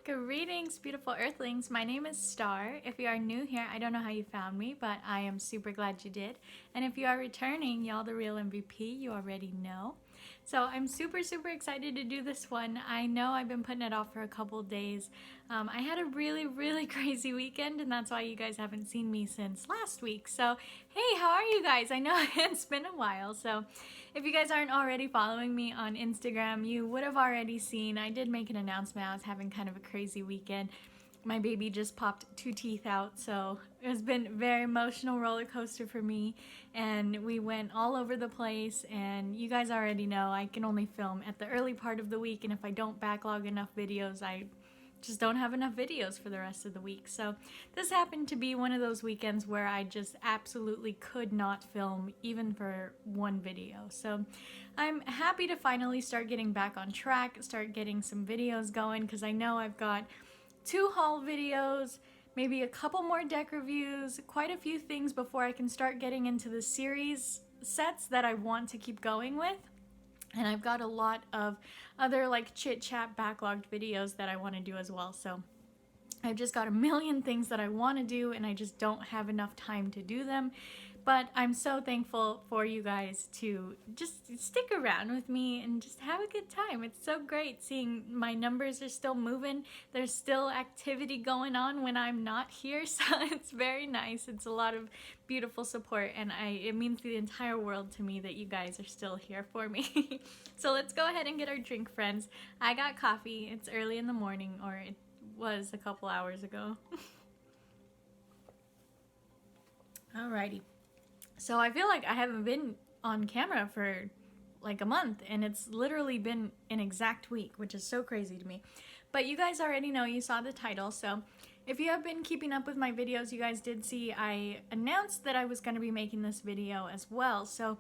Greetings, beautiful earthlings. My name is Star. If you are new here, I don't know how you found me, but I am super glad you did. And if you are returning, y'all the real MVP, you already know. So I'm super excited to do this one. I know I've been putting it off for a couple days. I had a really crazy weekend, and that's why you guys haven't seen me since last week. So hey, how are you guys? I know it's been a while. So if you guys aren't already following me on Instagram, you would have already seen I did make an announcement. I was having kind of a crazy weekend. My baby just popped 2 teeth out, so it's been a very emotional roller coaster for me, and we went all over the place. And you guys already know I can only film at the early part of the week, and if I don't backlog enough videos, I just don't have enough videos for the rest of the week. So this happened to be one of those weekends where I just absolutely could not film even for one video. So I'm happy to finally start getting back on track, start getting some videos going, because I know I've got 2 haul videos, maybe a couple more deck reviews, quite a few things before I can start getting into the series sets that I want to keep going with. And I've got a lot of other like chit chat backlogged videos that I want to do as well. So I've just got a million things that I want to do, and I just don't have enough time to do them. But I'm so thankful for you guys to just stick around with me and just have a good time. It's so great seeing my numbers are still moving. There's still activity going on when I'm not here, so it's very nice. It's a lot of beautiful support, and it means the entire world to me that you guys are still here for me. So let's go ahead and get our drink, friends. I got coffee. It's early in the morning, or it was a couple hours ago. Alrighty. So I feel like I haven't been on camera for like a month, and it's literally been an exact week, which is so crazy to me. But you guys already know, you saw the title, so if you have been keeping up with my videos, you guys did see I announced that I was going to be making this video as well. So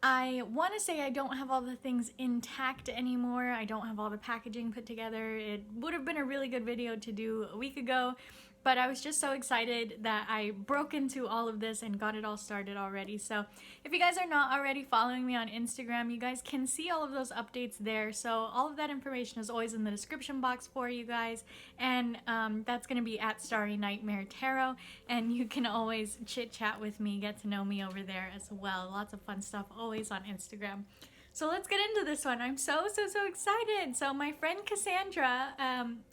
I want to say I don't have all the things intact anymore. I don't have all the packaging put together. It would have been a really good video to do a week ago, but I was just so excited that I broke into all of this and got it all started already. So if you guys are not already following me on Instagram, you guys can see all of those updates there. So all of that information is always in the description box for you guys. And that's going to be at Starry Nightmare Tarot. And you can always chit chat with me, get to know me over there as well. Lots of fun stuff always on Instagram. So let's get into this one. I'm so excited. So my friend Cassandra,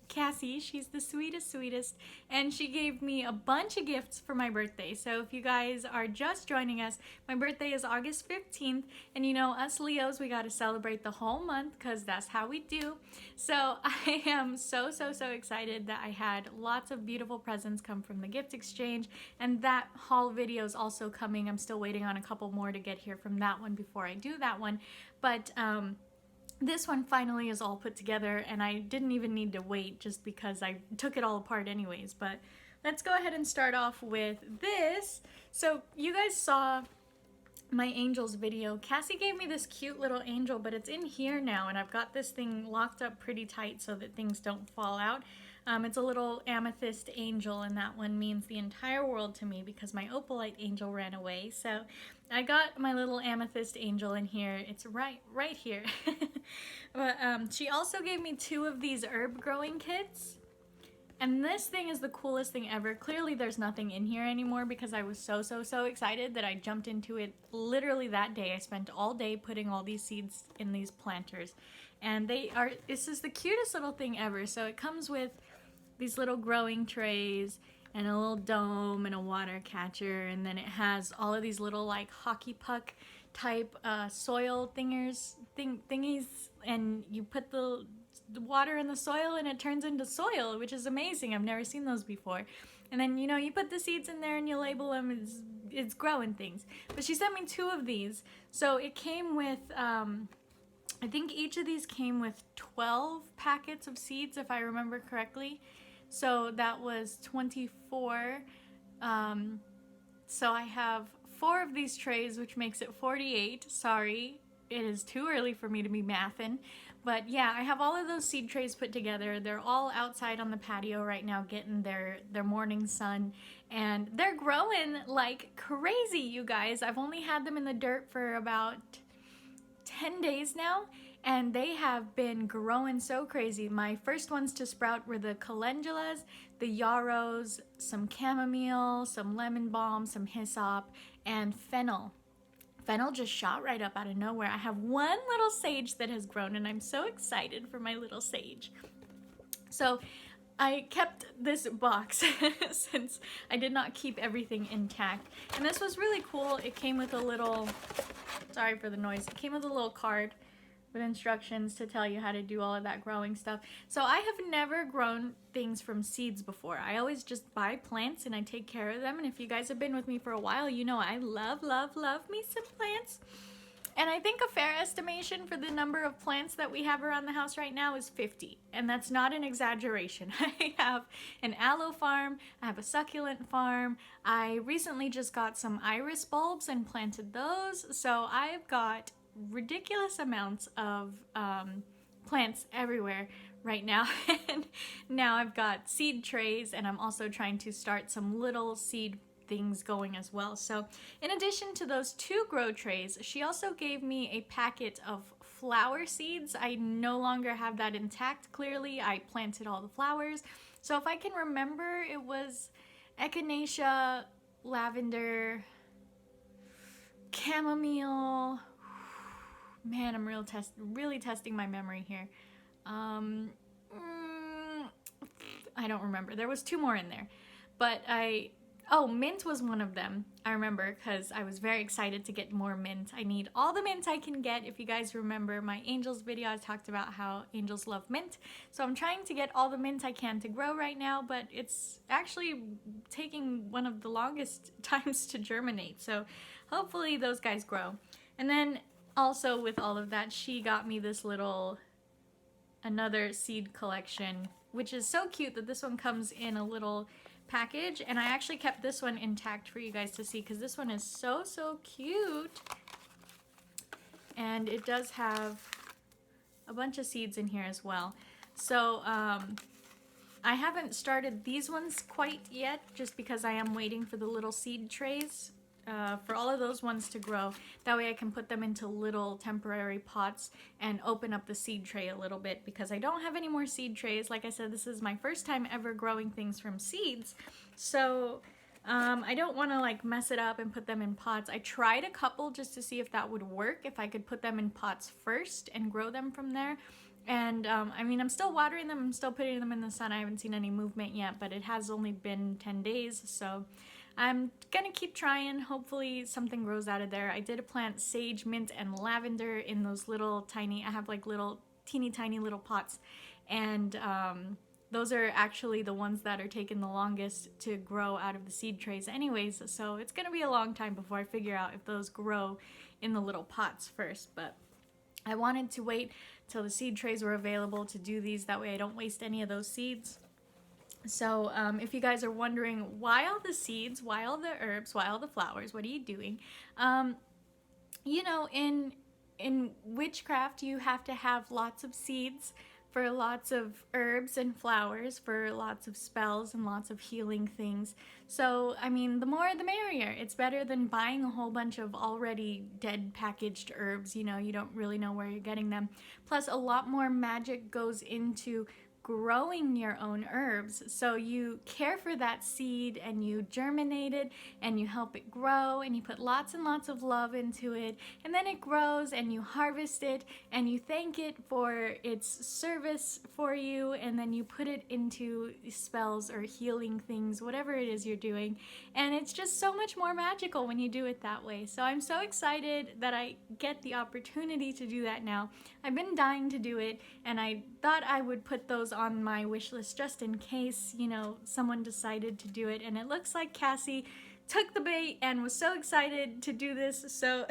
Cassie, she's the sweetest, and she gave me a bunch of gifts for my birthday. So if you guys are just joining us, my birthday is August 15th, and you know, us Leos, we got to celebrate the whole month because that's how we do. So I am so excited that I had lots of beautiful presents come from the gift exchange, and that haul video is also coming. I'm still waiting on a couple more to get here from that one before I do that one. But this one finally is all put together, and I didn't even need to wait just because I took it all apart anyways. But let's go ahead and start off with this. So you guys saw my angels video. Cassie gave me this cute little angel, but it's in here now, and I've got this thing locked up pretty tight so that things don't fall out. It's a little amethyst angel, and that one means the entire world to me because my opalite angel ran away. So I got my little amethyst angel in here. It's right here. But she also gave me 2 of these herb growing kits. And this thing is the coolest thing ever. Clearly there's nothing in here anymore because I was so excited that I jumped into it literally that day. I spent all day putting all these seeds in these planters. And this is the cutest little thing ever. So it comes with these little growing trays and a little dome and a water catcher, and then it has all of these little like hockey puck type soil thingies, and you put the water in the soil and it turns into soil, which is amazing. I've never seen those before. And then, you know, you put the seeds in there and you label them. It's growing things. But she sent me 2 of these. So it came with I think each of these came with 12 packets of seeds, if I remember correctly. So that was 24. So I have 4 of these trays, which makes it 48. Sorry, it is too early for me to be mathing. But yeah, I have all of those seed trays put together. They're all outside on the patio right now getting their morning sun. And they're growing like crazy, you guys. I've only had them in the dirt for about 10 days now, and they have been growing so crazy. My first ones to sprout were the calendulas, the yarrows, some chamomile, some lemon balm, some hyssop, and fennel. Fennel just shot right up out of nowhere. I have one little sage that has grown, and I'm so excited for my little sage. So I kept this box since I did not keep everything intact. And this was really cool. It came with a little, sorry for the noise, it came with a little card with instructions to tell you how to do all of that growing stuff. So I have never grown things from seeds before. I always just buy plants and I take care of them. And if you guys have been with me for a while, you know I love me some plants. And I think a fair estimation for the number of plants that we have around the house right now is 50. And that's not an exaggeration. I have an aloe farm, I have a succulent farm. I recently just got some iris bulbs and planted those. So I've got ridiculous amounts of plants everywhere right now. And now I've got seed trays, and I'm also trying to start some little seed things going as well. So in addition to those 2 grow trays, she also gave me a packet of flower seeds. I no longer have that intact. Clearly I planted all the flowers. So if I can remember, it was echinacea, lavender, chamomile. Man, I'm really testing my memory here. I don't remember. There was 2 more in there, but mint was one of them. I remember because I was very excited to get more mint. I need all the mint I can get. If you guys remember my angels video, I talked about how angels love mint. So I'm trying to get all the mint I can to grow right now, but it's actually taking one of the longest times to germinate. So hopefully those guys grow. And then also with all of that, she got me this another seed collection, which is so cute that this one comes in a little package, and I actually kept this one intact for you guys to see because this one is so cute, and it does have a bunch of seeds in here as well. So I haven't started these ones quite yet just because I am waiting for the little seed trays for all of those ones to grow. That way I can put them into little temporary pots and open up the seed tray a little bit because I don't have any more seed trays. Like I said, this is my first time ever growing things from seeds. So I don't want to like mess it up and put them in pots. I tried a couple just to see if that would work, if I could put them in pots first and grow them from there. And I mean, I'm still watering them, I'm still putting them in the sun. I haven't seen any movement yet, but it has only been 10 days, so I'm gonna keep trying. Hopefully something grows out of there. I did plant sage, mint, and lavender in those little tiny, I have like little teeny tiny little pots, and those are actually the ones that are taking the longest to grow out of the seed trays anyways, so it's gonna be a long time before I figure out if those grow in the little pots first. But I wanted to wait till the seed trays were available to do these, that way I don't waste any of those seeds. So if you guys are wondering why all the seeds, why all the herbs, why all the flowers, what are you doing? You know, in witchcraft you have to have lots of seeds for lots of herbs and flowers, for lots of spells and lots of healing things. So, I mean, the more the merrier. It's better than buying a whole bunch of already dead packaged herbs. You know, you don't really know where you're getting them. Plus, a lot more magic goes into growing your own herbs. So you care for that seed and you germinate it and you help it grow and you put lots and lots of love into it, and then it grows and you harvest it and you thank it for its service for you, and then you put it into spells or healing things, whatever it is you're doing, and it's just so much more magical when you do it that way. So I'm so excited that I get the opportunity to do that now. I've been dying to do it, and I thought I would put those on my wish list just in case, you know, someone decided to do it. And it looks like Cassie took the bait and was so excited to do this. So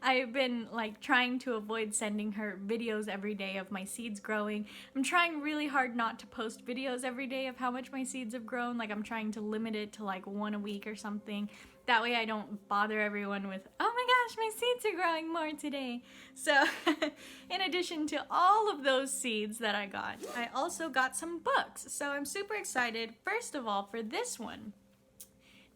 I've been like trying to avoid sending her videos every day of my seeds growing. I'm trying really hard not to post videos every day of how much my seeds have grown. Like I'm trying to limit it to like 1 a week or something. That way I don't bother everyone with, oh my gosh, my seeds are growing more today. So in addition to all of those seeds that I got, I also got some books. So I'm super excited, first of all, for this one.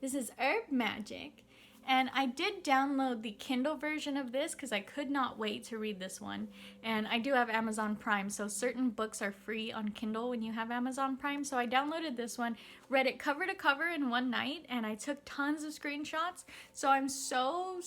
This is Herb Magic, And I did download the Kindle version of this because I could not wait to read this one. And I do have Amazon Prime, so certain books are free on Kindle when you have Amazon Prime. So I downloaded this one, read it cover to cover in one night, and I took tons of screenshots. So I'm so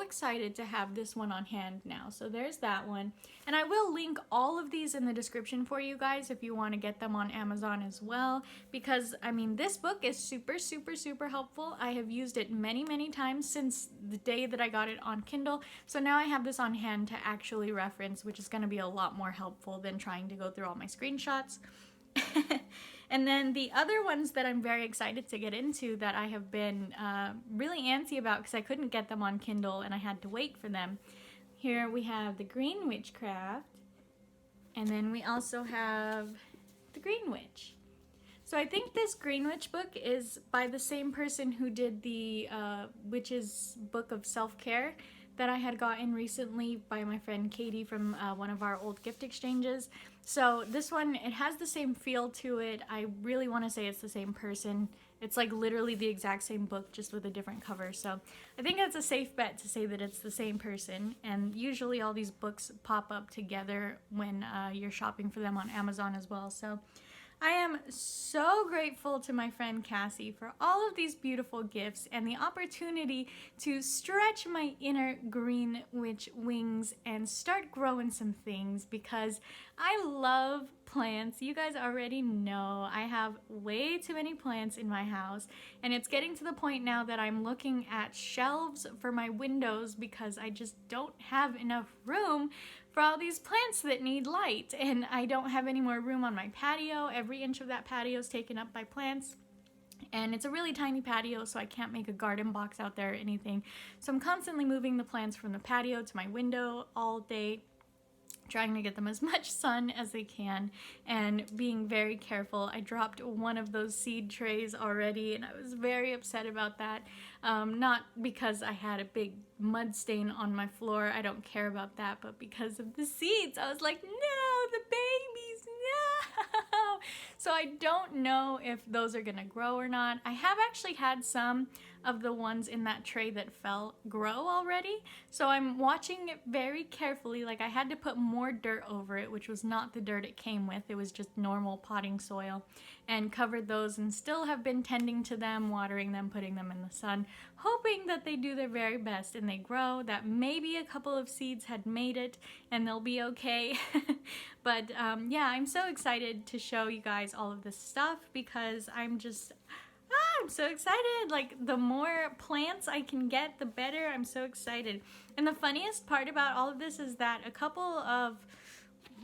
excited to have this one on hand now. So there's that one. And I will link all of these in the description for you guys if you want to get them on Amazon as well. Because, I mean, this book is super helpful. I have used it many times since the day that I got it on Kindle. So now I have this on hand to actually reference, which is going to be a lot more helpful than trying to go through all my screenshots. And then the other ones that I'm very excited to get into that I have been really antsy about because I couldn't get them on Kindle and I had to wait for them. Here we have the Green Witchcraft, and then we also have the Green Witch. So I think this Green Witch book is by the same person who did the Witch's Book of Self-Care that I had gotten recently by my friend Katie from one of our old gift exchanges. So this one, it has the same feel to it. I really want to say it's the same person. It's like literally the exact same book, just with a different cover. So I think that's a safe bet to say that it's the same person. And usually all these books pop up together when you're shopping for them on Amazon as well. So I am so grateful to my friend Cassie for all of these beautiful gifts and the opportunity to stretch my inner green witch wings and start growing some things because I love plants. You guys already know I have way too many plants in my house, and it's getting to the point now that I'm looking at shelves for my windows because I just don't have enough room for all these plants that need light, and I don't have any more room on my patio. Every inch of that patio is taken up by plants, and it's a really tiny patio, so I can't make a garden box out there or anything. So I'm constantly moving the plants from the patio to my window all day, trying to get them as much sun as they can and being very careful. I dropped one of those seed trays already and I was very upset about that. Not because I had a big mud stain on my floor, I don't care about that, but because of the seeds. I was like, no, the babies, no! So I don't know if those are gonna grow or not. I have actually had some of the ones in that tray that fell grow already, so I'm watching it very carefully. Like, I had to put more dirt over it, which was not the dirt it came with. It was just normal potting soil, and covered those and still have been tending to them, watering them, putting them in the sun, hoping that they do their very best and they grow, that maybe a couple of seeds had made it and they'll be okay. But yeah, I'm so excited to show you guys all of this stuff because I'm so excited. Like, the more plants I can get, the better. I'm so excited. And the funniest part about all of this is that a couple of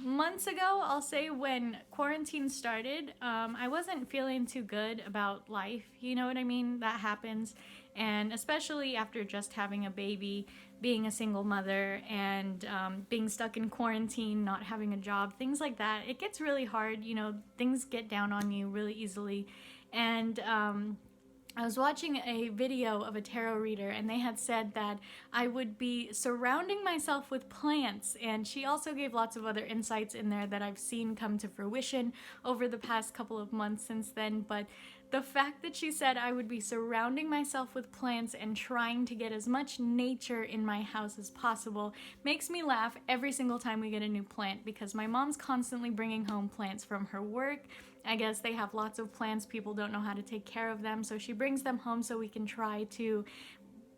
months ago, I'll say, when quarantine started, I wasn't feeling too good about life. You know what I mean? That happens. And especially after just having a baby, being a single mother, and being stuck in quarantine, not having a job, things like that, it gets really hard. You know, things get down on you really easily. And I was watching a video of a tarot reader, and they had said that I would be surrounding myself with plants, and she also gave lots of other insights in there that I've seen come to fruition over the past couple of months since then. But the fact that she said I would be surrounding myself with plants and trying to get as much nature in my house as possible makes me laugh every single time we get a new plant, because my mom's constantly bringing home plants from her work. I guess they have lots of plants, people don't know how to take care of them, so she brings them home so we can try to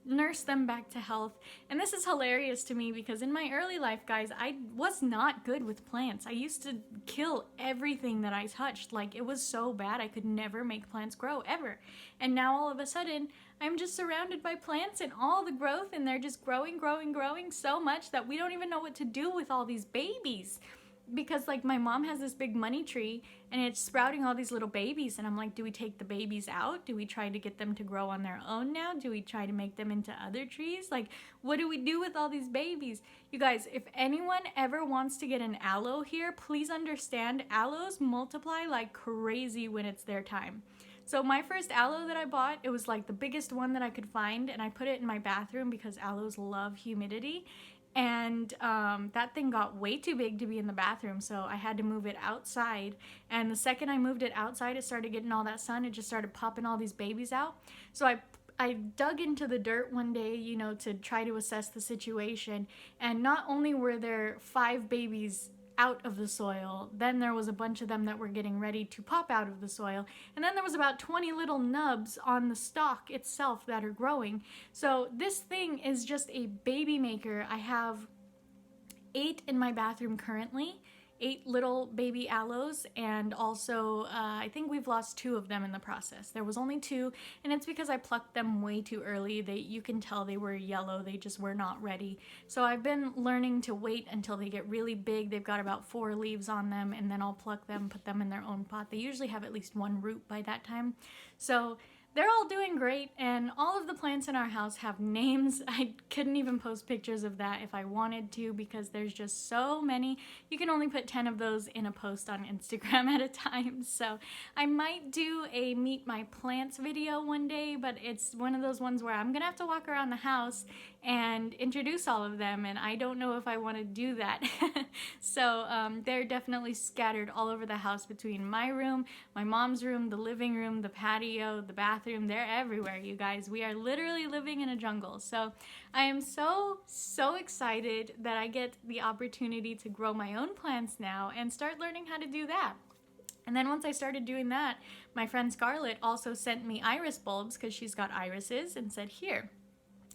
nurse them back to health. And this is hilarious to me because in my early life, guys, I was not good with plants. I used to kill everything that I touched. Like, it was so bad, I could never make plants grow, ever. And now all of a sudden, I'm just surrounded by plants and all the growth, and they're just growing so much that we don't even know what to do with all these babies. Because, like, my mom has this big money tree and it's sprouting all these little babies, and I'm like, do we take the babies out? Do we try to get them to grow on their own now? Do we try to make them into other trees? Like, what do we do with all these babies? You guys, if anyone ever wants to get an aloe here, please understand, aloes multiply like crazy when it's their time. So my first aloe that I bought, it was like the biggest one that I could find, and I put it in my bathroom because aloes love humidity. And that thing got way too big to be in the bathroom, so I had to move it outside. And the second I moved it outside, it started getting all that sun. It just started popping all these babies out. So I I dug into the dirt one day, you know, to try to assess the situation, and not only were there 5 babies out of the soil, then there was a bunch of them that were getting ready to pop out of the soil, and then there was about 20 little nubs on the stalk itself that are growing. So this thing is just a baby maker. I have 8 in my bathroom currently, 8 little baby aloes, and also I think we've lost 2 of them in the process. There was only 2, and it's because I plucked them way too early. You can tell they were yellow, they just were not ready. So I've been learning to wait until they get really big. They've got about 4 leaves on them, and then I'll pluck them, put them in their own pot. They usually have at least 1 root by that time. So they're all doing great, and all of the plants in our house have names. I couldn't even post pictures of that if I wanted to, because there's just so many. You can only put 10 of those in a post on Instagram at a time. So I might do a meet my plants video one day, but it's one of those ones where I'm gonna have to walk around the house and introduce all of them, and I don't know if I want to do that. So they're definitely scattered all over the house between my room, my mom's room, the living room, the patio, the bathroom. They're everywhere, you guys. We are literally living in a jungle. So I am so excited that I get the opportunity to grow my own plants now and start learning how to do that. And then once I started doing that, my friend Scarlett also sent me iris bulbs, because she's got irises, and said, here,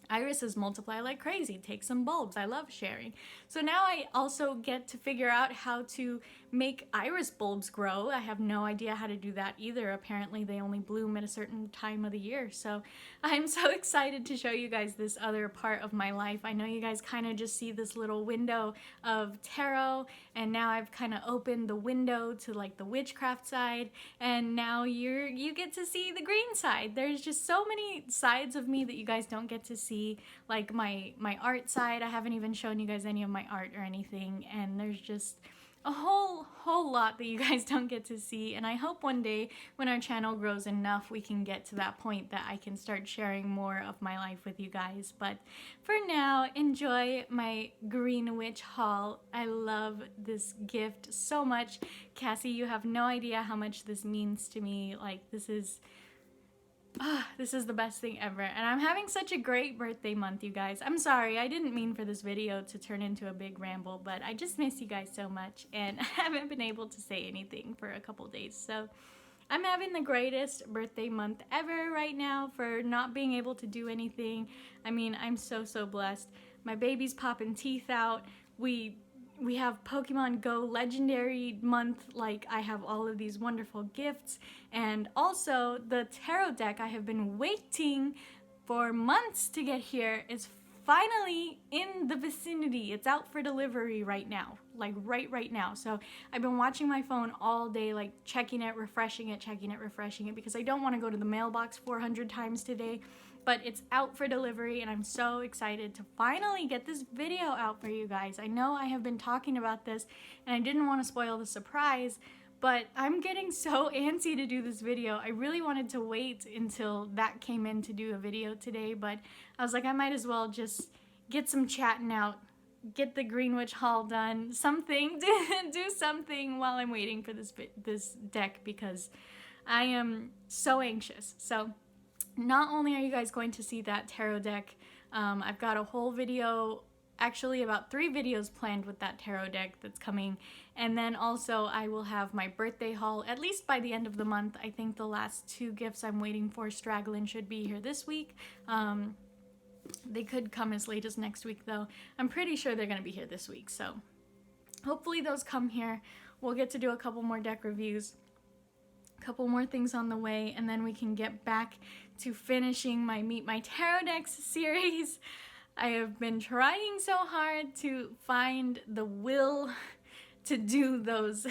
irises multiply like crazy, take some bulbs. I love sharing. So now I also get to figure out how to make iris bulbs grow. I have no idea how to do that either. Apparently they only bloom at a certain time of the year. So I'm so excited to show you guys this other part of my life. I know you guys kind of just see this little window of tarot, and now I've kind of opened the window to like the witchcraft side, and now you get to see the green side. There's just so many sides of me that you guys don't get to see, like my art side. I haven't even shown you guys any of my art or anything, and there's just a whole lot that you guys don't get to see. And I hope one day when our channel grows enough, we can get to that point that I can start sharing more of my life with you guys. But for now, enjoy my green witch haul. I love this gift so much. Cassie, you have no idea how much this means to me. Like, this is the best thing ever, and I'm having such a great birthday month, you guys. I'm sorry, I didn't mean for this video to turn into a big ramble, but I just miss you guys so much, and I haven't been able to say anything for a couple days. So I'm having the greatest birthday month ever right now for not being able to do anything. I mean, I'm so blessed. My baby's popping teeth out. We have Pokemon Go Legendary month. Like, I have all of these wonderful gifts, and also the tarot deck I have been waiting for months to get here is finally in the vicinity. It's out for delivery right now, like right now. So I've been watching my phone all day, like checking it, refreshing it, because I don't want to go to the mailbox 400 times today. But it's out for delivery, and I'm so excited to finally get this video out for you guys. I know I have been talking about this, and I didn't want to spoil the surprise, but I'm getting so antsy to do this video. I really wanted to wait until that came in to do a video today, but I was like, I might as well just get some chatting out, get the Green Witch haul done, something, do something while I'm waiting for this deck, because I am so anxious. So not only are you guys going to see that tarot deck, I've got a whole video, actually about 3 videos planned with that tarot deck that's coming, and then also I will have my birthday haul, at least by the end of the month. I think the last 2 gifts I'm waiting for straggling should be here this week. They could come as late as next week though. I'm pretty sure they're going to be here this week, so hopefully those come here. We'll get to do a couple more deck reviews, couple more things on the way, and then we can get back to finishing my Meet My Tarot Decks series. I have been trying so hard to find the will to do those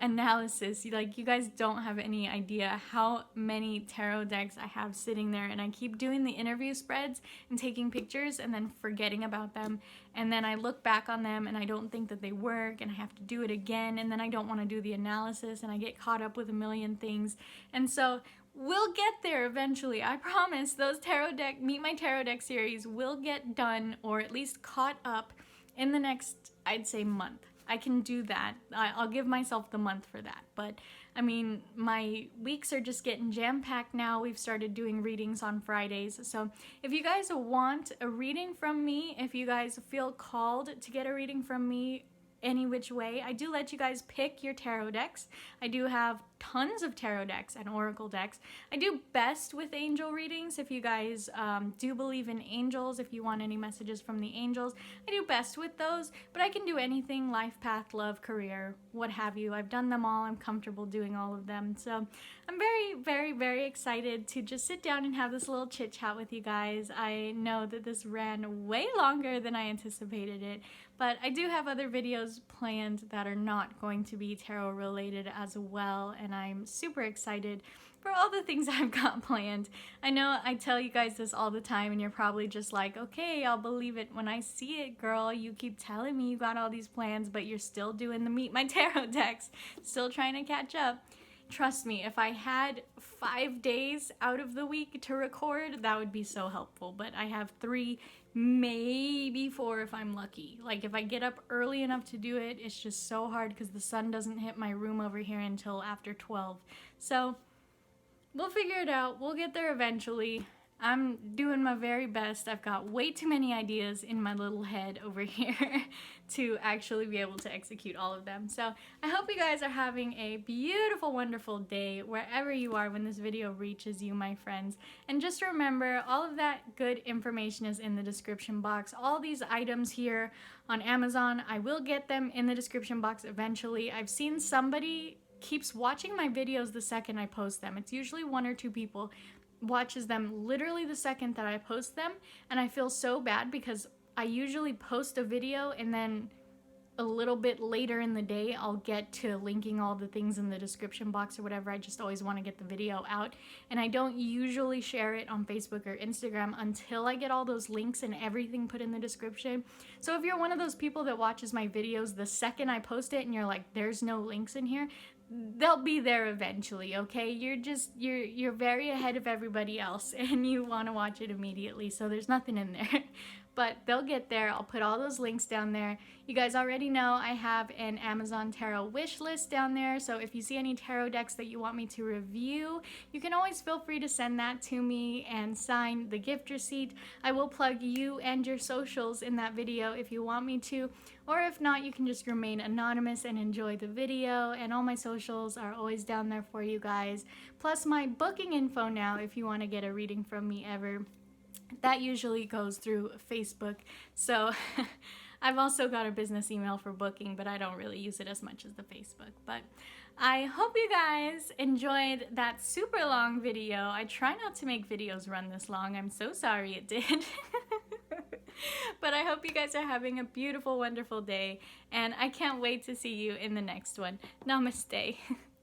analysis. Like, you guys don't have any idea how many tarot decks I have sitting there, and I keep doing the interview spreads and taking pictures and then forgetting about them, and then I look back on them and I don't think that they work, and I have to do it again, and then I don't want to do the analysis, and I get caught up with a million things. And so we'll get there eventually, I promise. Those tarot deck, Meet My Tarot Deck series will get done, or at least caught up, in the next, I'd say, month. I can do that. I'll give myself the month for that. But I mean, my weeks are just getting jam-packed now. We've started doing readings on Fridays. So if you guys want a reading from me, if you guys feel called to get a reading from me any which way, I do let you guys pick your tarot decks. I do have tons of tarot decks and oracle decks. I do best with angel readings. If you guys do believe in angels, if you want any messages from the angels, I do best with those, but I can do anything: life, path, love, career, what have you. I've done them all. I'm comfortable doing all of them. So I'm very, very, very excited to just sit down and have this little chit chat with you guys. I know that this ran way longer than I anticipated it, but I do have other videos planned that are not going to be tarot related as well, and I'm super excited for all the things I've got planned. I know I tell you guys this all the time, and you're probably just like, okay, I'll believe it when I see it, girl. You keep telling me you got all these plans, but you're still doing the Meet My Tarot decks, still trying to catch up. Trust me, if I had 5 days out of the week to record, that would be so helpful. But I have 3, maybe 4 if I'm lucky. Like, if I get up early enough to do it, it's just so hard because the sun doesn't hit my room over here until after 12. So we'll figure it out. We'll get there eventually. I'm doing my very best. I've got way too many ideas in my little head over here to actually be able to execute all of them. So I hope you guys are having a beautiful, wonderful day wherever you are when this video reaches you, my friends. And just remember, all of that good information is in the description box. All these items here on Amazon, I will get them in the description box eventually. I've seen somebody keeps watching my videos the second I post them. It's usually 1 or 2 people watches them literally the second that I post them, and I feel so bad because I usually post a video and then a little bit later in the day I'll get to linking all the things in the description box or whatever. I just always want to get the video out, and I don't usually share it on Facebook or Instagram until I get all those links and everything put in the description. So if you're one of those people that watches my videos the second I post it and you're like, there's no links in here, they'll be there eventually, okay? You're very ahead of everybody else and you want to watch it immediately, so there's nothing in there. But they'll get there. I'll put all those links down there. You guys already know I have an Amazon tarot wish list down there, so if you see any tarot decks that you want me to review, you can always feel free to send that to me and sign the gift receipt. I will plug you and your socials in that video if you want me to, or if not, you can just remain anonymous and enjoy the video, and all my socials are always down there for you guys. Plus my booking info now if you want to get a reading from me ever. That usually goes through Facebook, so I've also got a business email for booking, but I don't really use it as much as the Facebook. But I hope you guys enjoyed that super long video. I try not to make videos run this long. I'm so sorry it did. But I hope you guys are having a beautiful, wonderful day, and I can't wait to see you in the next one. Namaste.